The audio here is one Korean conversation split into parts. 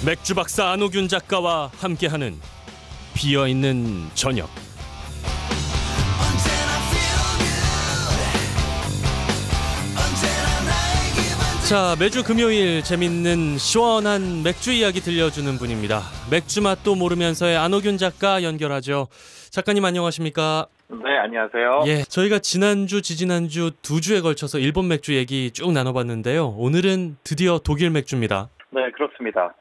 맥주 박사 안호균 작가와 함께하는 비어있는 저녁. 자, 매주 금요일 재밌는 시원한 맥주 이야기 들려주는 분입니다. 맥주 맛도 모르면서의 안호균 작가 연결하죠. 작가님 안녕하십니까? 네, 안녕하세요. 예, 저희가 지난주, 지지난주 두 주에 걸쳐서 일본 맥주 얘기 쭉 나눠봤는데요. 오늘은 드디어 독일 맥주입니다. 네, 그렇습니다.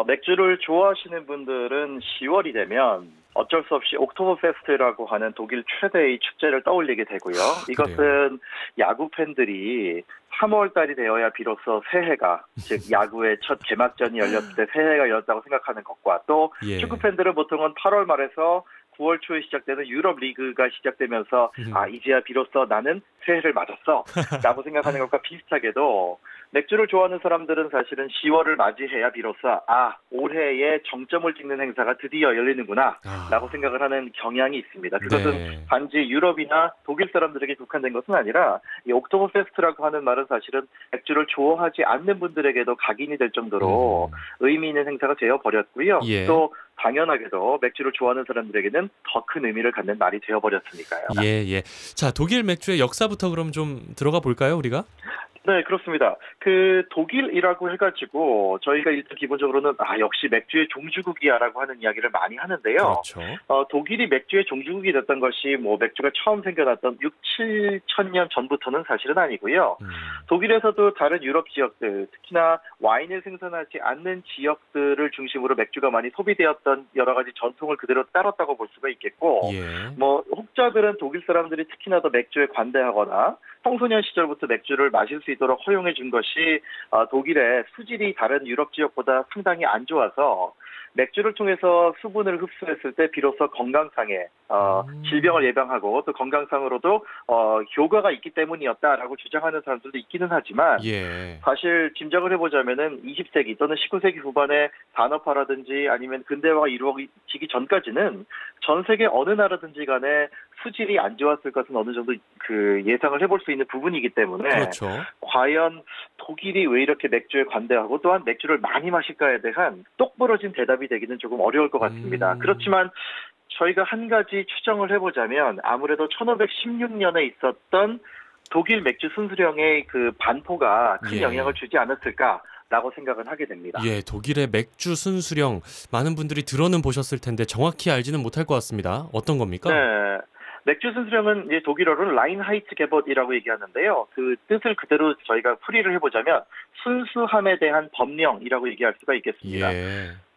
맥주를 좋아하시는 분들은 10월이 되면 어쩔 수 없이 옥토버 페스트라고 하는 독일 최대의 축제를 떠올리게 되고요. 이것은 야구 팬들이 3월 달이 되어야 비로소 새해가, 즉 야구의 첫 개막전이 열렸을 때 새해가 열렸다고 생각하는 것과 또 축구 팬들은 보통은 8월 말에서 9월 초에 시작되는 유럽 리그가 시작되면서 이제야 비로소 나는 새해를 맞았어 라고 생각하는 것과 비슷하게도 맥주를 좋아하는 사람들은 사실은 10월을 맞이해야 비로소 올해의 정점을 찍는 행사가 드디어 열리는구나 라고 생각을 하는 경향이 있습니다. 그것은 단지 유럽이나 독일 사람들에게 국한된 것은 아니라 이 옥토버 페스트라고 하는 말은 사실은 맥주를 좋아하지 않는 분들에게도 각인이 될 정도로 의미 있는 행사가 되어버렸고요. 또 당연하게도 맥주를 좋아하는 사람들에게는 더 큰 의미를 갖는 날이 되어버렸으니까요. 예. 자, 독일 맥주의 역사부터 그럼 좀 들어가 볼까요, 우리가? 네, 그렇습니다. 독일이라고 해가지고 저희가 일단 기본적으로는 역시 맥주의 종주국이야라고 하는 이야기를 많이 하는데요. 그렇죠. 독일이 맥주의 종주국이 됐던 것이 맥주가 처음 생겨났던 6, 7천 년 전부터는 사실은 아니고요. 독일에서도 다른 유럽 지역들, 특히나 와인을 생산하지 않는 지역들을 중심으로 맥주가 많이 소비되었던 여러 가지 전통을 그대로 따랐다고 볼 수가 있겠고, 혹자들은 독일 사람들이 특히나 더 맥주에 관대하거나 청소년 시절부터 맥주를 마실 수 있도록 허용해 준 것이 독일의 수질이 다른 유럽 지역보다 상당히 안 좋아서 맥주를 통해서 수분을 흡수했을 때 비로소 건강상의 질병을 예방하고 또 건강상으로도 효과가 있기 때문이었다라고 주장하는 사람들도 있기는 하지만 사실 짐작을 해보자면은 20세기 또는 19세기 후반에 산업화라든지 아니면 근대화가 이루어지기 전까지는 전 세계 어느 나라든지 간에 수질이 안 좋았을 것은 어느 정도 예상을 해볼 수 있는 부분이기 때문에 과연 독일이 왜 이렇게 맥주에 관대하고 또한 맥주를 많이 마실까에 대한 똑부러진 대답이 되기는 조금 어려울 것 같습니다. 그렇지만 저희가 한 가지 추정을 해보자면 아무래도 1516년에 있었던 독일 맥주 순수령의 반포가 큰 영향을 주지 않았을까라고 생각을 하게 됩니다. 예, 독일의 맥주 순수령 많은 분들이 들어는 보셨을 텐데 정확히 알지는 못할 것 같습니다. 어떤 겁니까? 네. 맥주 순수령은 이제 독일어로는 라인하이트 게봇이라고 얘기하는데요. 그 뜻을 그대로 저희가 풀이를 해보자면 순수함에 대한 법령이라고 얘기할 수가 있겠습니다.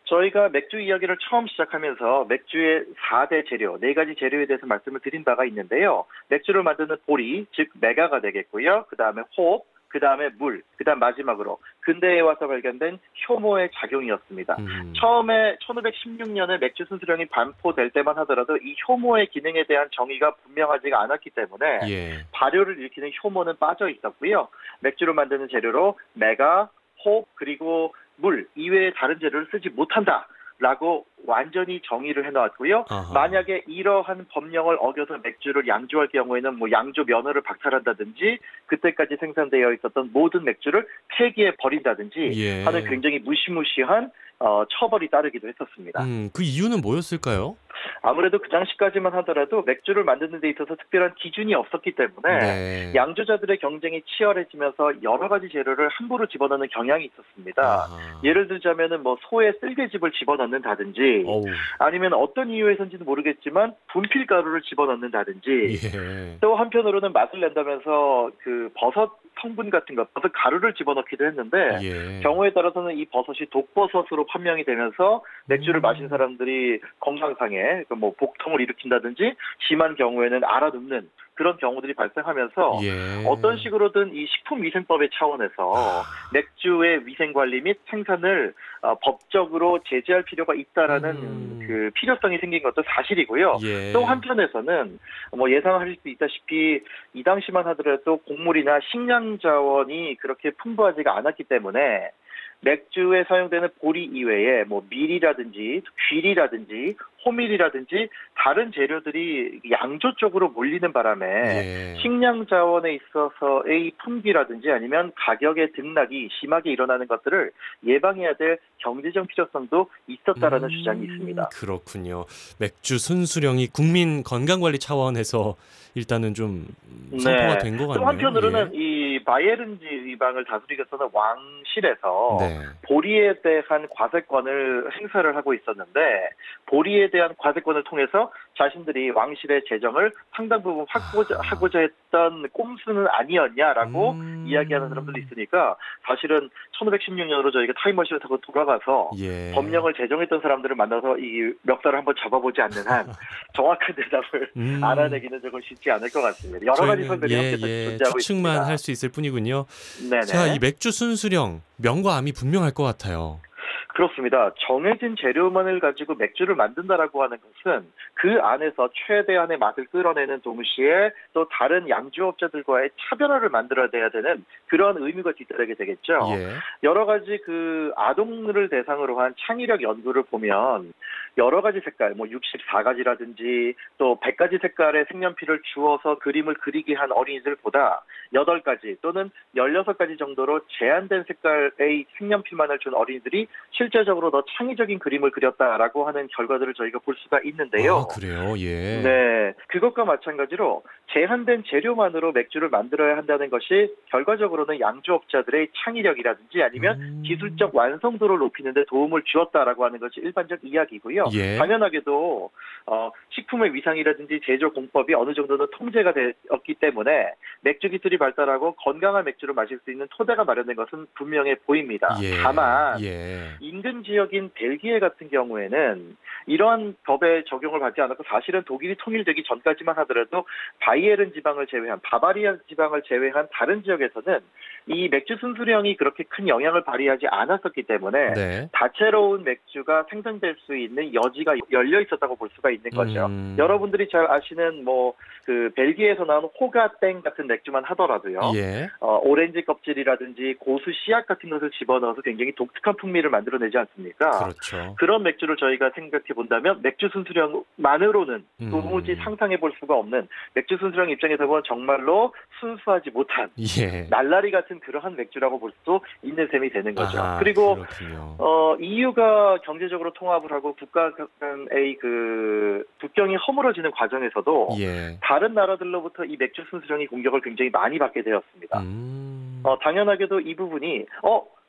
저희가 맥주 이야기를 처음 시작하면서 맥주의 4대 재료, 4가지 재료에 대해서 말씀을 드린 바가 있는데요. 맥주를 만드는 보리, 즉 메가가 되겠고요. 그 다음에 호흡, 그 다음에 물, 그 다음 마지막으로 근대에 와서 발견된 효모의 작용이었습니다. 처음에 1516년에 맥주 순수령이 반포될 때만 하더라도 이 효모의 기능에 대한 정의가 분명하지가 않았기 때문에 발효를 일으키는 효모는 빠져 있었고요. 맥주를 만드는 재료로 메가, 호흡, 그리고 물 이외에 다른 재료를 쓰지 못한다라고 완전히 정의를 해놓았고요. 만약에 이러한 법령을 어겨서 맥주를 양조할 경우에는 양조 면허를 박탈한다든지 그때까지 생산되어 있었던 모든 맥주를 폐기해 버린다든지 하는 굉장히 무시무시한 처벌이 따르기도 했었습니다. 그 이유는 뭐였을까요? 아무래도 그 당시까지만 하더라도 맥주를 만드는 데 있어서 특별한 기준이 없었기 때문에 양조자들의 경쟁이 치열해지면서 여러 가지 재료를 함부로 집어넣는 경향이 있었습니다. 예를 들자면은 소의 쓸개즙을 집어넣는다든지 아니면 어떤 이유에서인지는 모르겠지만 분필가루를 집어넣는다든지 또 한편으로는 맛을 낸다면서 버섯 성분 같은 것, 버섯 가루를 집어넣기도 했는데 경우에 따라서는 이 버섯이 독버섯으로 판명이 되면서 맥주를 마신 사람들이 건강상에 복통을 일으킨다든지 심한 경우에는 알아눕는 그런 경우들이 발생하면서 어떤 식으로든 이 식품위생법의 차원에서 맥주의 위생관리 및 생산을 법적으로 제재할 필요가 있다라는 필요성이 생긴 것도 사실이고요. 또 한편에서는 예상하실 수 있다시피 이 당시만 하더라도 곡물이나 식량 자원이 그렇게 풍부하지가 않았기 때문에 맥주에 사용되는 보리 이외에 뭐 밀이라든지 귀리라든지 호밀이라든지 다른 재료들이 양조 쪽으로 몰리는 바람에 예. 식량 자원에 있어서의 품귀라든지 아니면 가격의 등락이 심하게 일어나는 것들을 예방해야 될 경제적 필요성도 있었다라는 주장이 있습니다. 그렇군요. 맥주 순수령이 국민 건강관리 차원에서 일단은 좀 선포가 된 것 같네요. 또 한편으로는 이 바이에른 지방을 다스리겠다는 왕실에서 네. 보리에 대한 과세권을 행사를 하고 있었는데 보리에 대한 과세권을 통해서 자신들이 왕실의 재정을 상당 부분 확보하고자 했던 꼼수는 아니었냐라고 이야기하는 사람들도 있으니까 사실은 1516년으로 저희가 타임머신을 타고 돌아가서 예. 법령을 제정했던 사람들을 만나서 이 멱살을 한번 잡아보지 않는 한 정확한 대답을 알아내기는 조금 쉽지 않을 것 같습니다. 여러 가지 설명이 함께 존재하고 추측만 있습니다. 할 수 있을 뿐이군요. 네네. 자, 이 맥주 순수령 명과 암이 분명할 것 같아요. 그렇습니다. 정해진 재료만을 가지고 맥주를 만든다라고 하는 것은 그 안에서 최대한의 맛을 끌어내는 동시에 또 다른 양주업자들과의 차별화를 만들어내야 되는 그런 의미가 뒤따르게 되겠죠. 예. 여러 가지 그 아동들을 대상으로 한 창의력 연구를 보면 여러 가지 색깔, 뭐 64가지라든지 또 100가지 색깔의 색연필을 주어서 그림을 그리게 한 어린이들보다 8가지 또는 16가지 정도로 제한된 색깔의 색연필만을 준 어린이들이 실제적으로 더 창의적인 그림을 그렸다라고 하는 결과들을 저희가 볼 수가 있는데요. 아, 그래요? 예. 네, 그것과 마찬가지로 제한된 재료만으로 맥주를 만들어야 한다는 것이 결과적으로는 양주업자들의 창의력이라든지 아니면 기술적 완성도를 높이는 데 도움을 주었다라고 하는 것이 일반적 이야기고요. 예. 당연하게도 식품의 위상이라든지 제조 공법이 어느 정도는 통제가 되었기 때문에 맥주 기술이 발달하고 건강한 맥주를 마실 수 있는 토대가 마련된 것은 분명해 보입니다. 예. 다만 예. 인근 지역인 벨기에 같은 경우에는 이러한 법에 적용을 받지 않았고 사실은 독일이 통일되기 전까지만 하더라도 바이에른 지방을 제외한 바바리아 지방을 제외한 다른 지역에서는 이 맥주 순수령이 그렇게 큰 영향을 발휘하지 않았었기 때문에 네. 다채로운 맥주가 생산될 수 있는 여지가 열려 있었다고 볼 수가 있는 거죠. 여러분들이 잘 아시는 뭐 그 벨기에에서 나온 호가땡 같은 맥주만 하더라도요. 예. 오렌지 껍질이라든지 고수 씨앗 같은 것을 집어넣어서 굉장히 독특한 풍미를 만들어내지 않습니까? 그렇죠. 그런 맥주를 저희가 생각해 본다면 맥주 순수령만으로는 도무지 상상해 볼 수가 없는 맥주 순수령 입장에서 보면 정말로 순수하지 못한 예. 날라리 같은 그러한 맥주라고 볼 수도 있는 셈이 되는 거죠. 아하, 그리고 그렇군요. EU가 경제적으로 통합을 하고 국가 간의 그 국경이 허물어지는 과정에서도 예. 다른 나라들로부터 이 맥주 순수령이 공격을 굉장히 많이 받게 되었습니다. 당연하게도 이 부분이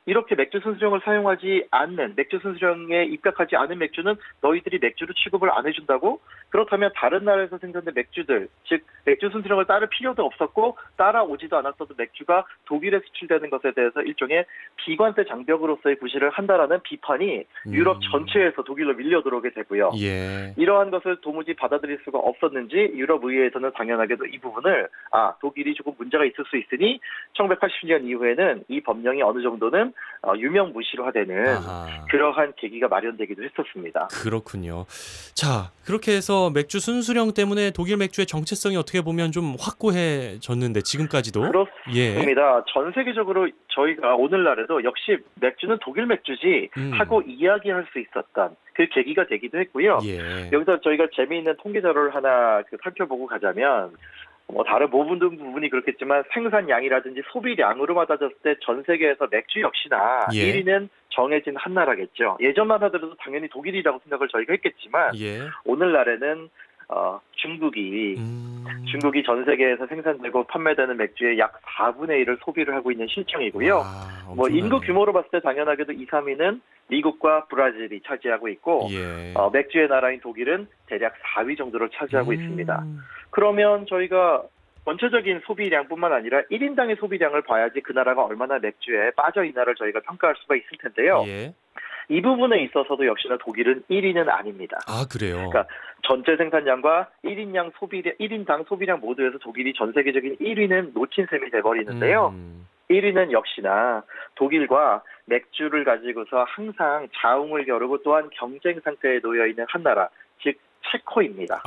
이렇게 맥주 순수령을 사용하지 않는 맥주 순수령에 입각하지 않은 맥주는 너희들이 맥주로 취급을 안 해준다고? 그렇다면 다른 나라에서 생산된 맥주들, 즉 맥주 순수령을 따를 필요도 없었고 따라오지도 않았어도 맥주가 독일에 수출되는 것에 대해서 일종의 비관세 장벽으로서의 구실을 한다라는 비판이 유럽 전체에서 독일로 밀려 들어오게 되고요. 예. 이러한 것을 도무지 받아들일 수가 없었는지 유럽 의회에서는 당연하게도 이 부분을 독일이 조금 문제가 있을 수 있으니 1980년 이후에는 이 법령이 어느 정도는 유명무실화되는 그러한 계기가 마련되기도 했었습니다. 그렇군요. 자, 그렇게 해서 맥주 순수령 때문에 독일 맥주의 정체성이 어떻게 보면 좀 확고해졌는데 지금까지도 그렇습니다. 예. 전 세계적으로 저희가 오늘날에도 역시 맥주는 독일 맥주지 하고 이야기할 수 있었던 그 계기가 되기도 했고요. 예. 여기서 저희가 재미있는 통계 자료를 하나 살펴보고 가자면 다른 모든 부분이 그렇겠지만 생산량이라든지 소비량으로만 따졌을 때 전 세계에서 맥주 역시나 1위는 정해진 한 나라겠죠. 예전만 하더라도 당연히 독일이라고 생각을 저희가 했겠지만 오늘날에는 중국이 전 세계에서 생산되고 판매되는 맥주의 약 4분의 1을 소비를 하고 있는 실정이고요. 인구 규모로 봤을 때 당연하게도 2, 3위는 미국과 브라질이 차지하고 있고 맥주의 나라인 독일은 대략 4위 정도를 차지하고 있습니다. 그러면 저희가 전체적인 소비량뿐만 아니라 1인당의 소비량을 봐야지 그 나라가 얼마나 맥주에 빠져 있나를 저희가 평가할 수가 있을 텐데요. 이 부분에 있어서도 역시나 독일은 1위는 아닙니다. 아, 그래요? 그러니까 전체 생산량과 1인당 소비량 모두에서 독일이 전 세계적인 1위는 놓친 셈이 돼버리는데요. 1위는 역시나 독일과 맥주를 가지고서 항상 자웅을 겨루고 또한 경쟁 상태에 놓여 있는 한 나라, 즉 체코입니다.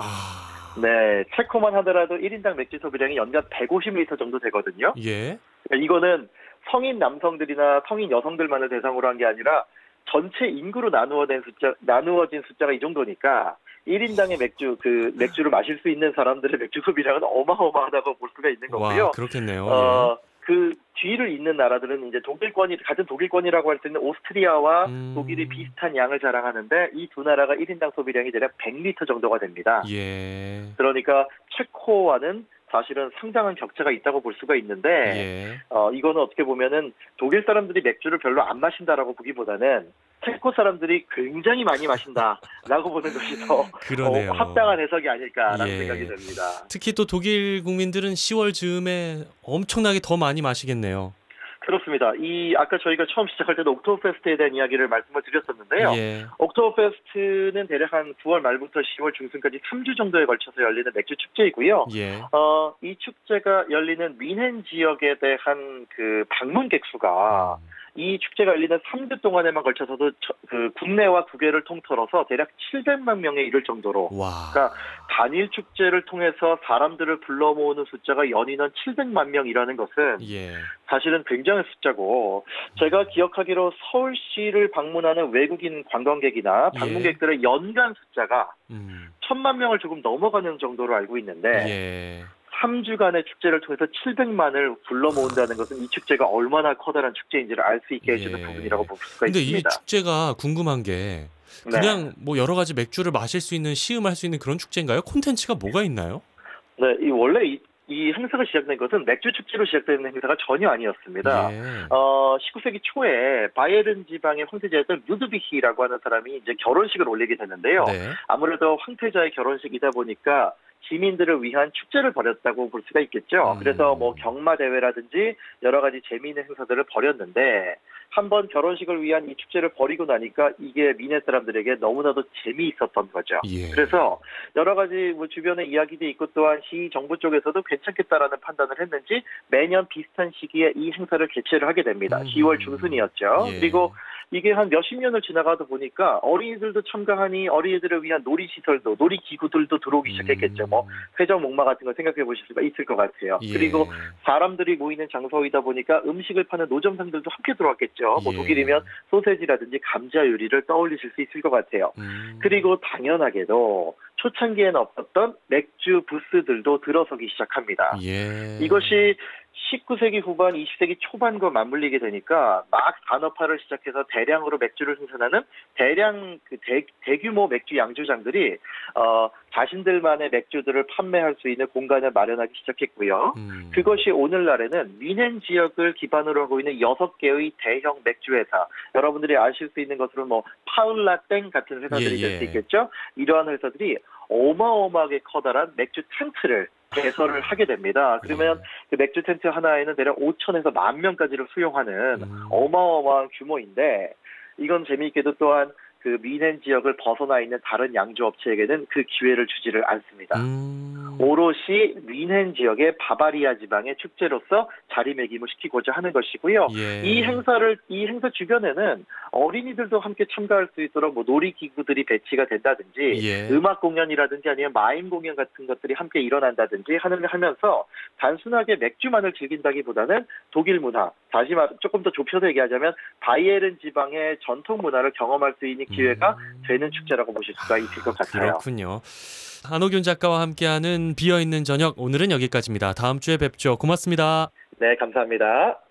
네, 체코만 하더라도 1인당 맥주 소비량이 연간 150리터 정도 되거든요. 예. 이거는 성인 남성들이나 성인 여성들만을 대상으로 한 게 아니라 전체 인구로 나누어진 숫자가 이 정도니까 1인당의 맥주를 마실 수 있는 사람들의 맥주 소비량은 어마어마하다고 볼 수가 있는 거고요. 와, 그렇겠네요. 그 뒤를 잇는 나라들은 이제 같은 독일권이라고 할 수 있는 오스트리아와 독일이 비슷한 양을 자랑하는데 이 두 나라가 1인당 소비량이 대략 100리터 정도가 됩니다. 예. 그러니까 체코와는 사실은 상당한 격차가 있다고 볼 수가 있는데 예. 이거는 어떻게 보면은 독일 사람들이 맥주를 별로 안 마신다라고 보기보다는 체코 사람들이 굉장히 많이 마신다라고 보는 것이 더 그러네요. 합당한 해석이 아닐까라는 예. 생각이 듭니다. 특히 또 독일 국민들은 10월 즈음에 엄청나게 더 많이 마시겠네요. 그렇습니다. 아까 저희가 처음 시작할 때도 옥토버페스트에 대한 이야기를 말씀을 드렸었는데요. 예. 옥토버페스트는 대략 한 9월 말부터 10월 중순까지 3주 정도에 걸쳐서 열리는 맥주 축제이고요. 예. 이 축제가 열리는 뮌헨 지역에 대한 그 방문객 수가 이 축제가 열리는 3주 동안에만 걸쳐서도 국내와 국외를 통틀어서 대략 700만 명에 이를 정도로 와. 그러니까 단일 축제를 통해서 사람들을 불러 모으는 숫자가 연인원 700만 명이라는 것은 예. 사실은 굉장한 숫자고 제가 기억하기로 서울시를 방문하는 외국인 관광객이나 방문객들의 연간 숫자가 1000만 명을 조금 넘어가는 정도로 알고 있는데 예. 3주간의 축제를 통해서 700만을 불러 모은다는 것은 이 축제가 얼마나 커다란 축제인지를 알 수 있게 해주는 부분이라고 볼 수가 근데 있습니다. 이 축제가 궁금한 게 그냥 뭐 여러 가지 맥주를 마실 수 있는 시음할 수 있는 그런 축제인가요? 콘텐츠가 뭐가 있나요? 네, 원래 이 행사가 시작된 것은 맥주 축제로 시작되는 행사가 전혀 아니었습니다. 예. 19세기 초에 바이에른 지방의 황태자였던 루드비히라고 하는 사람이 이제 결혼식을 올리게 됐는데요. 네. 아무래도 황태자의 결혼식이다 보니까 시민들을 위한 축제를 벌였다고 볼 수가 있겠죠. 그래서 뭐 경마 대회라든지 여러 가지 재미있는 행사들을 벌였는데 한번 결혼식을 위한 이 축제를 벌이고 나니까 이게 뮌헨 사람들에게 너무나도 재미있었던 거죠. 예. 그래서 여러 가지 뭐 주변에 이야기도 있고 또한 시 정부 쪽에서도 괜찮겠다라는 판단을 했는지 매년 비슷한 시기에 이 행사를 개최를 하게 됩니다. 10월 중순이었죠. 예. 그리고 이게 한 몇십 년을 지나가다 보니까 어린이들도 참가하니 어린이들을 위한 놀이시설도 놀이기구들도 들어오기 시작했겠죠. 뭐 회전목마 같은 거 생각해 보실 수가 있을 것 같아요. 예. 그리고 사람들이 모이는 장소이다 보니까 음식을 파는 노점상들도 함께 들어왔겠죠. 뭐 예. 독일이면 소세지라든지 감자 요리를 떠올리실 수 있을 것 같아요. 그리고 당연하게도 초창기에는 없었던 맥주 부스들도 들어서기 시작합니다. 예. 이것이 19세기 후반, 20세기 초반과 맞물리게 되니까 막 산업화를 시작해서 대량으로 맥주를 생산하는 대량 대규모 맥주 양조장들이 자신들만의 맥주들을 판매할 수 있는 공간을 마련하기 시작했고요. 그것이 오늘날에는 뮌헨 지역을 기반으로 하고 있는 6개의 대형 맥주 회사, 여러분들이 아실 수 있는 것으로 뭐 파울라땡 같은 회사들이 될 수 있겠죠. 이러한 회사들이 어마어마하게 커다란 맥주 탱크를 개설을 하게 됩니다. 그러면 그 맥주 텐트 하나에는 대략 5천에서 10,000명까지를 수용하는 어마어마한 규모인데 이건 재미있게도 또한 그 뮌헨 지역을 벗어나 있는 다른 양조업체에게는 그 기회를 주지를 않습니다. 오롯이 뮌헨 지역의 바바리아 지방의 축제로서 자리매김을 시키고자 하는 것이고요. 예. 이 행사 주변에는 어린이들도 함께 참가할 수 있도록 뭐 놀이기구들이 배치가 된다든지 예. 음악 공연이라든지 아니면 마임 공연 같은 것들이 함께 일어난다든지 하면서 단순하게 맥주만을 즐긴다기보다는 독일 문화, 다시 말해 조금 더 좁혀서 얘기하자면 바이에른 지방의 전통 문화를 경험할 수 있는 기회가 되는 축제라고 보실 수가 있을 것 같아요. 그렇군요. 안호균 작가와 함께하는 비어있는 저녁, 오늘은 여기까지입니다. 다음 주에 뵙죠. 고맙습니다. 네, 감사합니다.